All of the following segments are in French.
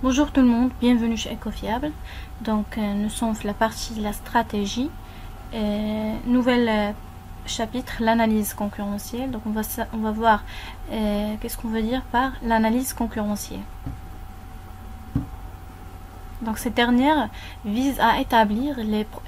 Bonjour tout le monde, bienvenue chez Ecofiable. Donc nous sommes la partie de la stratégie. Nouvel chapitre, l'analyse concurrentielle. Donc on va voir qu'est-ce qu'on veut dire par l'analyse concurrentielle. Donc cette dernière vise à établir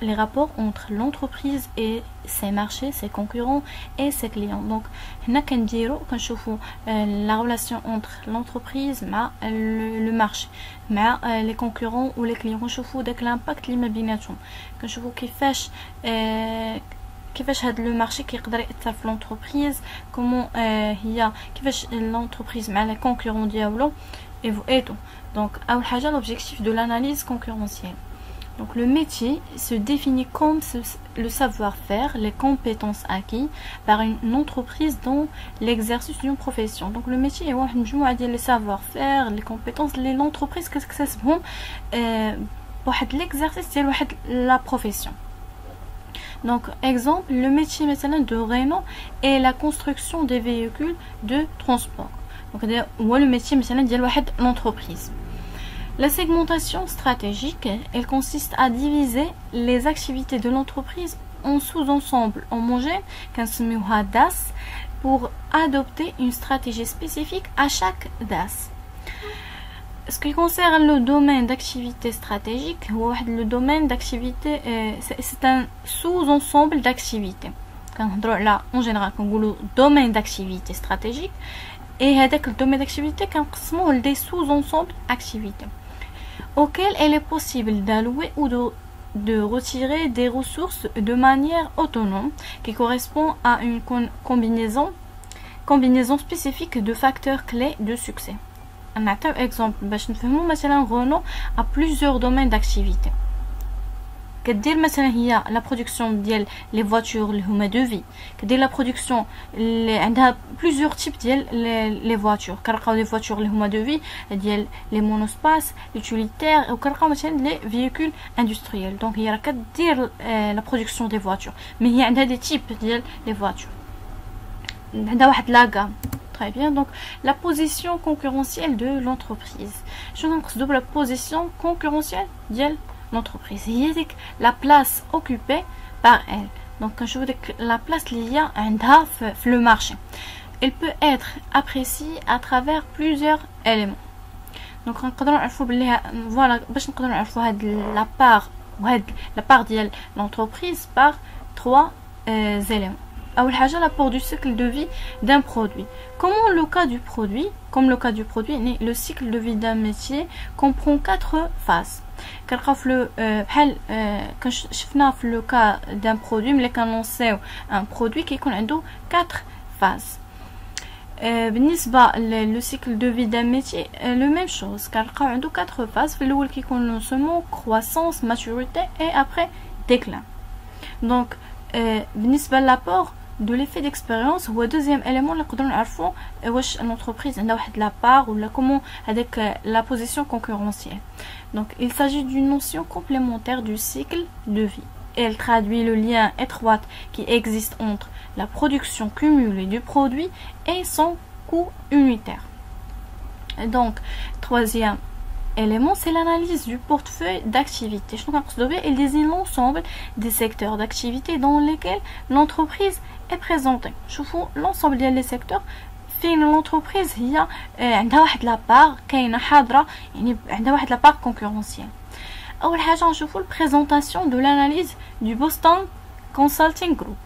les rapports entre l'entreprise et ses marchés, ses concurrents et ses clients. Donc هنا كنديرو كنشوفوا la relation entre l'entreprise مع le marché مع les concurrents ou les clients. كنشوفوا داك l'impact اللي ما بيناتهم، كنشوفوا كيفاش هاد لو مارشي كيقدر ياثر في لونتربريز، كومون هي كيفاش لونتربريز مع لي كونكورون ديالو et tout. Donc, l'objectif de l'analyse concurrentielle. Donc, le métier se définit comme le savoir-faire, les compétences acquises par une entreprise dans l'exercice d'une profession. Donc, le métier est les savoir-faire, les compétences, l'entreprise, qu'est-ce que ça se bon pour l'exercice de la profession. Donc, exemple, le métier maintenant de Renault est la construction des véhicules de transport. Donc, le métier de l'entreprise. La segmentation stratégique, elle consiste à diviser les activités de l'entreprise en sous-ensembles homogènes, DAS, pour adopter une stratégie spécifique à chaque DAS. Ce qui concerne le domaine d'activité stratégique, le domaine d'activité, c'est un sous-ensemble d'activités. Là, en général, on dit le domaine d'activité stratégique. Et avec le domaine d'activité, on a des sous-ensembles d'activités auxquels il est possible d'allouer ou de retirer des ressources de manière autonome qui correspond à une combinaison spécifique de facteurs clés de succès. Un exemple, Renault a plusieurs domaines d'activité. كدير مثلا هي لا برودكسيون ديال لي فواتور اللي هما دو في، كدير لا برودكسيون اللي عندها بليزيور تيب ديال لي فواتور، كنلقاو لي فواتور اللي هما دو في ديال لي مونوسباس ليوتيليتير، وكنلقاو مثلا لي فييكول اندستريال. دونك هي راه كدير لا برودكسيون دي فواتور، مي هي عندها دي تيب ديال لي فواتور، عندها واحد لاغام. Très bien, donc la position concurrentielle de l'entreprise. Je vous la position concurrentielle de l'entreprise. Il y a la place occupée par elle. Donc, quand je vous dis la place liée à un DAF, le marché, elle peut être appréciée à travers plusieurs éléments. Donc, voilà, la part de l'entreprise par trois éléments. L'apport du cycle de vie d'un produit. Comme le cas du produit, le cycle de vie d'un métier comprend 4 phases. Quand le cas d'un produit, mais quand on sait un produit qui a 4 phases. Le cycle de vie d'un métier, la même chose. Quand on a 4 phases, le qui commence croissance, maturité et après déclin. Donc, l'apport de l'effet d'expérience ou deuxième élément là qu'on a l'entreprise a la part ou comment avec la position concurrentielle. Donc il s'agit d'une notion complémentaire du cycle de vie. Elle traduit le lien étroit qui existe entre la production cumulée du produit et son coût unitaire. Et donc troisième élément, c'est l'analyse du portefeuille d'activité. Il désigne l'ensemble des secteurs d'activité dans lesquels l'entreprise est présentée. Je vous l'ensemble des secteurs fait l'entreprise il y a la part la part concurrentielle. أول حاجة نشوفوا la présentation de l'analyse du Boston Consulting Group.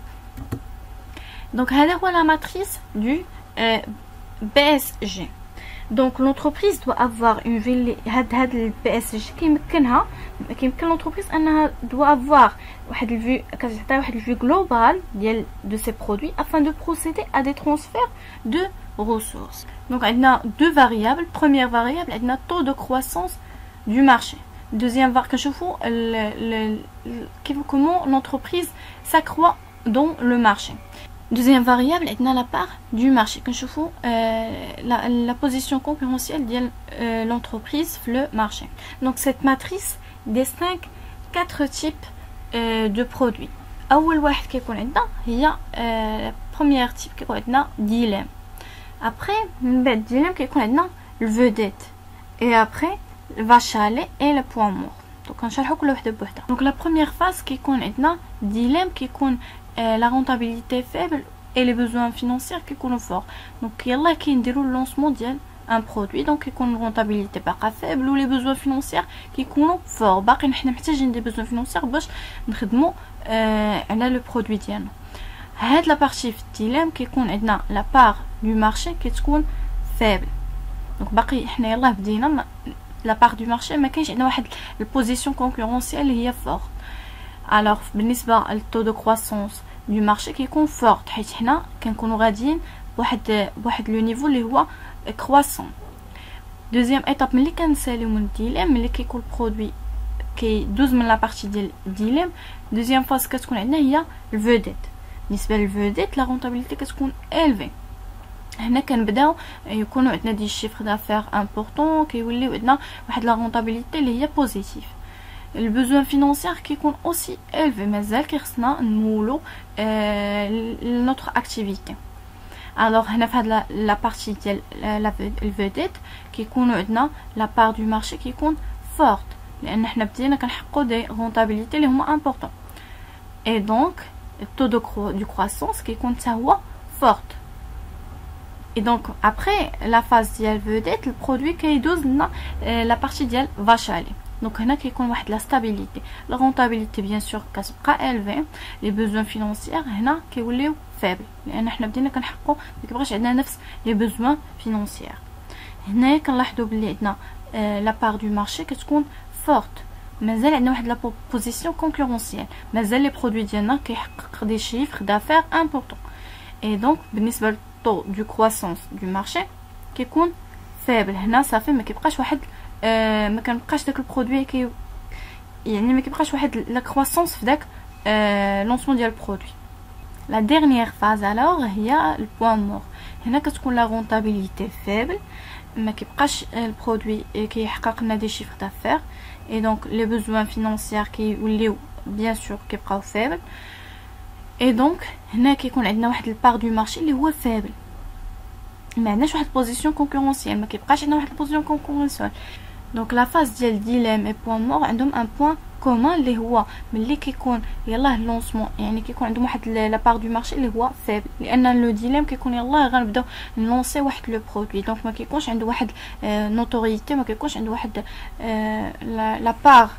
Donc هذا هو la matrice du BSG. Donc l'entreprise doit avoir une ville le PSG كيمكن l'entreprise انها doit avoir واحد الفيو global de ses produits afin de procéder à des transferts de ressources. Donc on a deux variables. Première variable, on a taux de croissance du marché. Deuxième variable, comment l'entreprise s'accroît dans le marché. Deuxième variable, on a la part du marché. La position concurrentielle de l'entreprise le marché. Donc cette matrice distingue 4 types de produits. أول واحد كيكون عندنا هي première type كيكون عندنا dilemme. Après من بعد dilemme كيكون عندنا الvedette. Et après vache à lait et le point mort. Donc نشرحوا كل وحده بوحده. Donc la première phase كيكون عندنا dilemme كيكون la rentabilité faible et les besoins financiers كيكونوا forts. Donc يلا كي نديروا le lancement ديال un produit donc يكون rentabilité باقا faible ou les besoins financiers كيكونوا forts. باقي حنا محتاجين des besoins financiers باش نخدموا على le produit ديالنا. هاد لا بارتي في الديلام كيكون عندنا لا بار دو مارشي كتكون faible. دونك باقي حنا يلاه بدينا لا بار دو مارشي ما كاينش عندنا واحد البوزيسيون كونكورونسيال اللي هي فور. الوغ بالنسبه للتو دو كرواسونس دو مارشي كيكون فورت حيت حنا كنكونوا غاديين بواحد لو نيفو اللي هو كرواسون. دوزيام ايتاب ملي كنساليو من الديلام ملي كيكون البرودوي كيدوز من لا بارتي ديال الديلام. دوزيام فاز كتكون عندنا هي الفوديت. بالنسبه للفوديت لا رونطابيليتي كتكون الفي. هنا كنبداو يكونوا عندنا دي شيفر دافير امبورطون كيوليو عندنا واحد لا رونطابيليتي اللي هي بوزيتيف. البوزوان فينانسيير كيكون اوسي الفي مازال كيخصنا نمولو نوتر اكتيفيتي. الوغ هنا في هاد لا بارتي ديال الفوديت كيكونوا عندنا لا بار دو مارشي كيكون فورت لان حنا بدينا كنحققوا دي رونطابيليتي اللي هما امبورطون اي دونك التو دو كرواسونس كيكون حتى هو فورت. Et donc après la phase ديال vedette le produit كيدوز لنا la partie ديال vache à lait. Donc هنا كيكون واحد la stabilité. La rentabilité bien sûr كتبقى élevée. Les besoins financiers هنا كيوليو faible لان حنا بدينا كنحققوا ما كيبقاش عندنا نفس les besoins financiers. هنا كنلاحظوا بلي عندنا la part du marché كتكون forte. مازال عندنا واحد لا بوزيسيون كونكورونسيال. مازال لي برودوي ديالنا كيحقق دي شيفر دافير امبورطون. Et donc بالنسبه taux du croissance du marché كيكون فابل. هنا صافي ما كيبقاش واحد ما كنبقاش داك البرودوي يعني ما كيبقاش واحد لا كرواسونس في داك لونسمون ديال البرودوي. لا ديرنيير فاز الوغ هي البوان مور. هنا كتكون لا رونطابيليتي فابل ما كيبقاش البرودوي كيحقق لنا دي شيفر دافير اي دونك لي بوزوان فينانسيير كيوليو بيان سور كيبقاو فابل. اي دونك هنا كيكون عندنا واحد البار دو مارشي اللي هو فابل ما عندناش واحد بوزيسيون كونكورونسيال ما كيبقاش عندنا واحد البوزيسيون كونكورونسيال. دونك لا فاز ديال ديلام اي بوان مور عندهم ان بوان كومون اللي هو ملي كيكون يلاه لونسمون يعني كيكون عندهم واحد لا بار دو مارشي اللي هو فابل لان لو ديلام كيكون يلاه غنبداو نلونسي واحد لو برودوي دونك ما كيكونش عنده واحد نوتوريتي ما كيكونش عنده واحد لا بار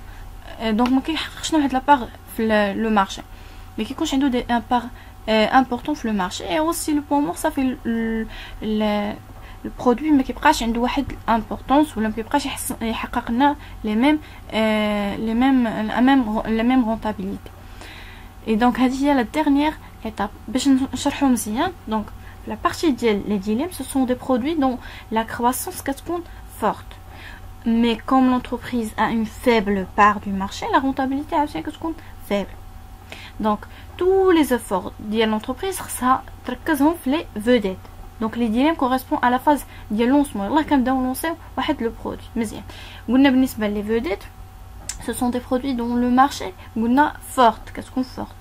دونك ما كيحققش واحد لا بار في لو مارشي mais qui contient un part important sur le marché et aussi le point mort ça fait le produit mais qui بقاش عنده واحد importance ولا ما كيبقاش يحقق لنا les mêmes rentabilité. Et donc هذه هي la dernière étape باش نشرحوا مزيان. donc la partie ديال les dilemmes ce sont des produits dont la croissance كتكون forte mais comme l'entreprise a une faible part du marché la rentabilité عاوتاني كتكون faible. Donc tous les efforts de l'entreprise ça تركزهم في les vedettes. Donc les dilemmes correspondent à la phase ديال lancement. يلاه كنبداو نلونسيو واحد لو برودوي مزيان. قلنا بالنسبه لي vedettes ce sont des produits dont le marché قلنا forte كتكون forte.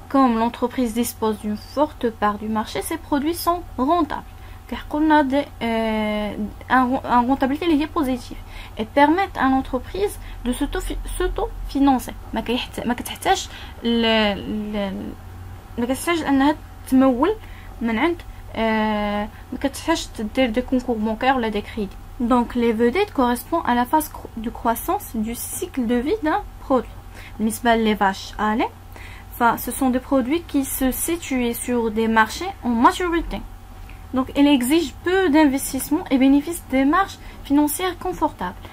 Comme l'entreprise dispose d'une forte part du marché ces produits sont rentables. كيحققوا لنا un rentabilité اللي هي positive et permettent à l'entreprise de s'auto-financer. ما كتحتاج انها تمول من عند ما كتحتاج دير دي كونكور بانكير ولا دي كريدي. Donc les vedettes correspondent à la phase de croissance du cycle de vie d'un produit. بالنسبة les vaches à lait, ce sont des produits qui se situent sur des marchés en maturité. Donc elle exige peu d'investissement et bénéficie des marges financières confortables.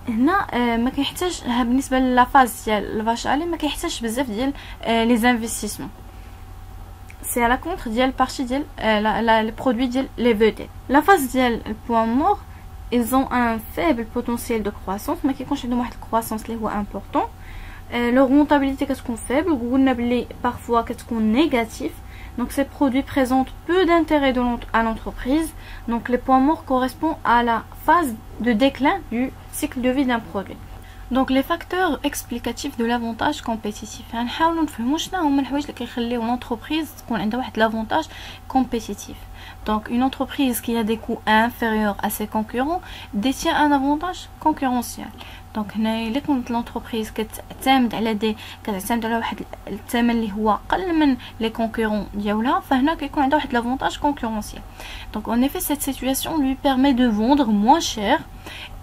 هنا ما كيحتاج بالنسبه لا فاز ديال الفاش الي ما كيحتاجش بزاف ديال لي انفستيسمون. سي على كونتر ديال بارتي ديال لي برودوي ديال لي فيديت. لا فاز ديال البوان مور ils ont un faible potentiel de croissance ما كيكونش عندهم واحد الكرواسونس اللي هو امبورطون. لو رونطابيليتي كتكون فaible وقلنا بلي بارفوا كتكون نيجاتيف. Donc ces produits présentent peu d'intérêt à l'entreprise. Donc les points morts correspondent à la phase de déclin du cycle de vie d'un produit. Donc les facteurs explicatifs de l'avantage compétitif. نحاولوا نفهموا شنو هما الحوايج اللي كيخليو l'entreprise تكون عندها واحد l'avantage compétitif. Donc une entreprise qui a des coûts inférieurs à ses concurrents détient un avantage concurrentiel. دونك هنا الا كنت لونتربريز كتعتمد على واحد الثمن اللي هو اقل من لي كونكورون ديالها فهنا كيكون عندها واحد لافونتاج كونكورونسيال. دونك en effet cette situation lui permet de vendre moins cher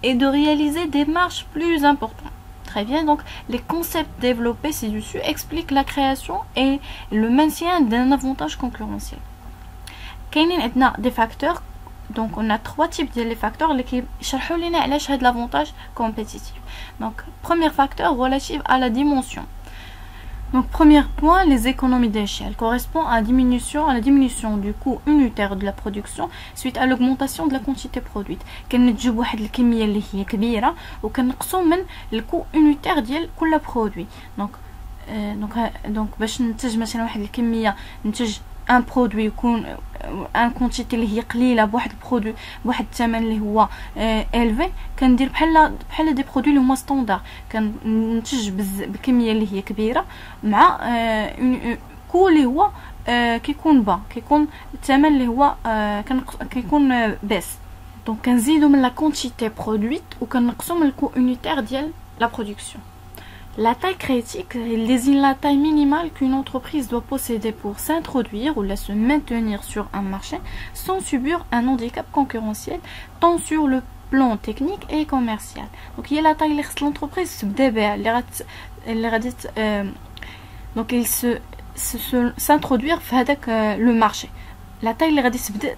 et de réaliser des marges plus importantes. Très bien, donc les concepts développés ci-dessus expliquent la création et le maintien d'un avantage concurrentiel. كاينين عندنا des facteurs. Donc on a trois types de facteurs qui يشرحوا لنا علاش هاد l'avantage compétitif. Donc premier facteur relatif à la dimension. Donc premier point, les économies d'échelle correspond à la diminution du coût unitaire de la production suite à l'augmentation de la quantité produite. كنجيب واحد الكميه اللي هي كبيره وكنقصوا من الكو unitaire ديال كل برودوي. donc باش ننتج مثلا واحد الكميه ننتج ان برودوي يكون ان كونتيتي اللي هي قليله بواحد البرودوي بواحد الثمن اللي هو الفي كندير بحال دي برودوي اللي هما ستاندار كننتج بكميه اللي هي كبيره مع كو اللي هو كيكون كيكون الثمن اللي هو كيكون باس. دونك كنزيدو من لا كونتيتي برودويت وكنقصو من الكو unitaire ديال لا برودكسيون. La taille critique désigne la taille minimale qu'une entreprise doit posséder pour s'introduire ou se maintenir sur un marché sans subir un handicap concurrentiel tant sur le plan technique et commercial. Donc il y a la taille de l'entreprise donc il s'introduire le marché. La taille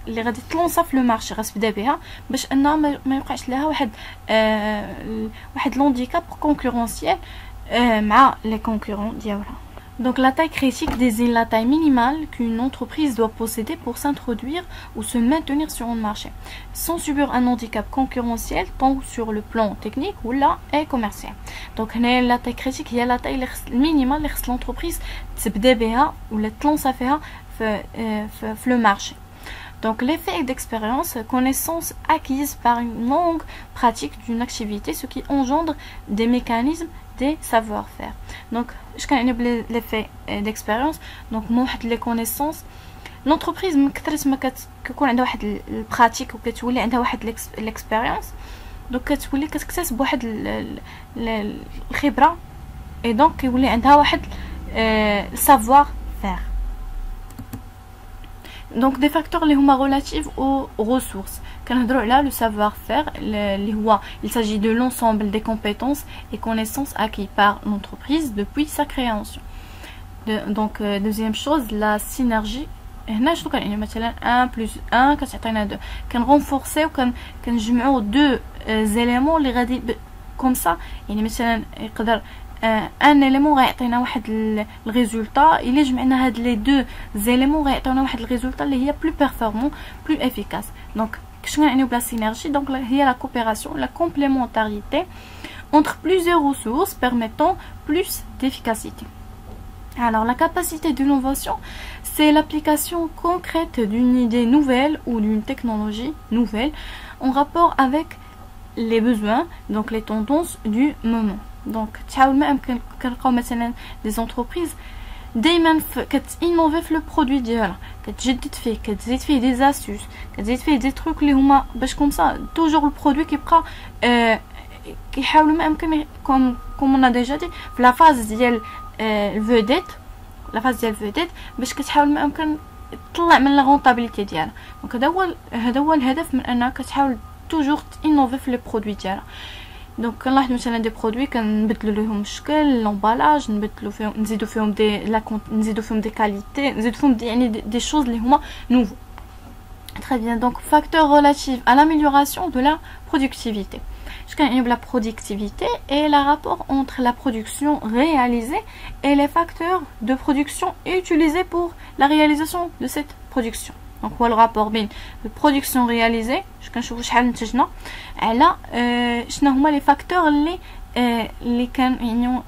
اللي غادي تلونصا في لو مارشي غتبدا بها باش انها ما يوقعش لها واحد لونديكاب كونكورونسيال مع les concurrents ديالها. Donc la taille critique désigne la taille minimale qu'une entreprise doit posséder pour s'introduire ou se maintenir sur un marché sans subir un handicap concurrentiel tant sur le plan technique ou là et commercial. Donc la taille critique هي la taille minimale اللي خص l'entreprise تبدا بها ولا تلونصا فيها في le marché. Donc l'effet d'expérience, connaissance acquise par une longue pratique d'une activité, ce qui engendre des mécanismes des savoir-faire. Donc je connais l'effet d'expérience. Donc moi les connaissances l'entreprise كثرت ما كيكون عندها واحد البراتيك وكتولي عندها واحد l'expérience donc كتولي كتكتسب واحد الخبره et donc كيولي عندها واحد savoir faire. Donc des facteurs اللي هما relatifs aux ressources. كنهضروا على le savoir-faire اللي هو il s'agit de l'ensemble des compétences et connaissances acquis par l'entreprise depuis sa création. Donc deuxième chose la synergie. هنا شنو كنعني مثلا 1 + 1 كتعطينا 2 كنرونفورسيو كنجمعوا دو زيليمون اللي غادي كوم سا يعني مثلا يقدر ان اليمون غيعطينا واحد الريزولطا الا جمعنا هاد لي دو زيليمون غيعطيونا واحد الريزولطا اللي هي بلو بيرفورمون بلو افيكاس. دونك شنو يعني بلا سينرجي دونك هي لا كوبيراسيون لا كومبليمونتاريتي entre plusieurs ressources permettant plus d'efficacité. Alors la capacité d'innovation, c'est l'application concrète d'une idée nouvelle ou d'une technologie nouvelle en rapport avec les besoins, donc les tendances du moment. Donc تحاول ما يمكن كنلقاو مثلا des entreprises دائما كتانوفي في لو برودوي ديالها كتجدد فيه كتزيد فيه دي زاستوس كتزيد فيه دي تروك اللي هما باش كوم سا توجور البرودوي كيبقى كيحاولوا ما يمكن كوم انا ديجا دي في لا فاز ديال الفوديت باش كتحاول ما يمكن تطلع من لا رونطابيليتي ديالها. دونك هذا هو الهدف من انها كتحاول توجور انوفي في لي برودوي ديالها. دونك كنلاحظوا مثلا دي برودوي كنبدلوا لهم الشكل لومبالاج نبدلوا فيهم نزيدوا فيهم دي كاليتي نزيدوا فيهم يعني دي شوز اللي هما نوفو. Très bien, donc facteur relatif à l'amélioration de la productivité. Je connais la productivité et le rapport entre la production réalisée et les facteurs de production utilisés pour la réalisation de cette production. Donc هو الرابور بين البرودكسيون رياليزي كنشوفوا شحال نتجنا على شنو هما لي فاكتور اللي كان يعني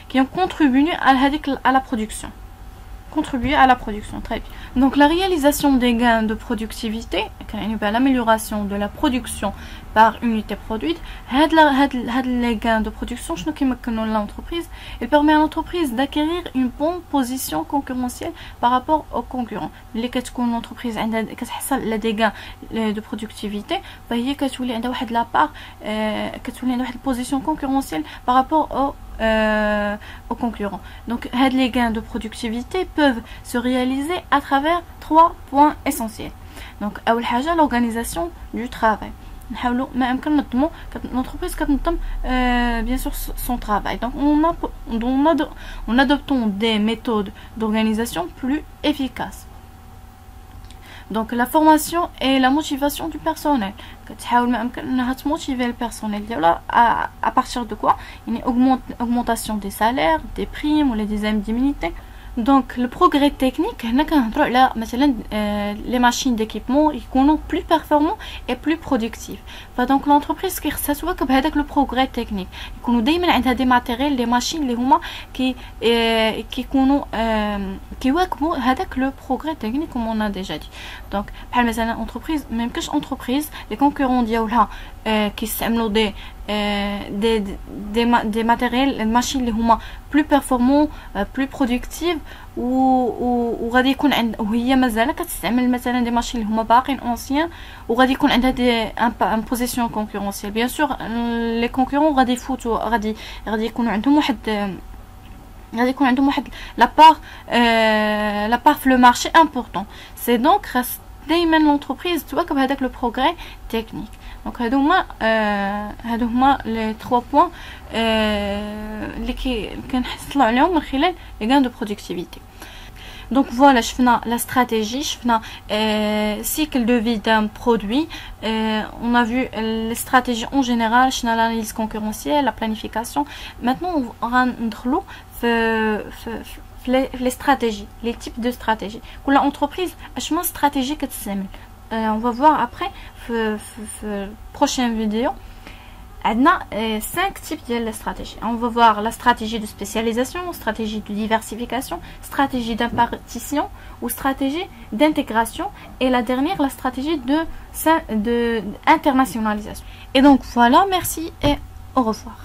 كي ont contribué à هذيك à la production contribuer à la production. Très bien. Donc la réalisation des gains de productivité, l'amélioration de la production par unité produite, les gains de production, l'entreprise, il permet à l'entreprise d'acquérir une bonne position concurrentielle par rapport aux concurrents. Les l'entreprise a des gains de productivité, فهي كتولي عندها واحد la part, كتولي عندها واحد position concurrentielle par rapport aux concurrents. Donc les gains de productivité peuvent se réaliser à travers 3 points essentiels. Donc l'organisation du travail. L'entreprise bien sûr son travail. Donc on adoptons des méthodes d'organisation plus efficaces. Donc la formation et la motivation du personnel. Motiver le personnel à partir de quoi? Une augmentation des salaires, des primes ou des indemnités. Donc le progrès technique, les machines d'équipement sont plus performantes et plus productives. Donc l'entreprise qui s'assoit avec le progrès technique, ils ont des matériels, des machines qui avec le progrès technique comme on a déjà dit. Donc par exemple entreprise, même que entreprise, les concurrents qui s'aiment des matériels, des machines plus performants, plus productives وغادي يكون عند وهي مازال كتستعمل مثلا دي ماشين اللي هما باقيين اونسيان وغادي يكون عندها دي ان بوزيسيون كونكورونسيال بيان سور لي كونكورون غادي يفوتوا غادي يكونوا عندهم واحد لا بار في لو مارشي امبورطون سي دونك خاص دائما لونتربريز تواكب هذاك لو بروغري تكنيك. Donc هادو هما les 3 points اللي كنحصلوا عليهم من خلال les gains de productivité. Donc voilà, شفنا la stratégie, شفنا cycle de vie d'un produit, on a vu les stratégies en général, شفنا l'analyse concurrentielle, la planification. Maintenant on va ندخلوا les stratégies, les types de stratégies. كل entreprise اشما stratégie كتستعمل. On va voir après في prochaine vidéo. On a 5 types de stratégies. On va voir la stratégie de spécialisation, stratégie de diversification, stratégie d'impartition ou stratégie d'intégration et la dernière la stratégie de internationalisation. Et donc voilà, merci et au revoir.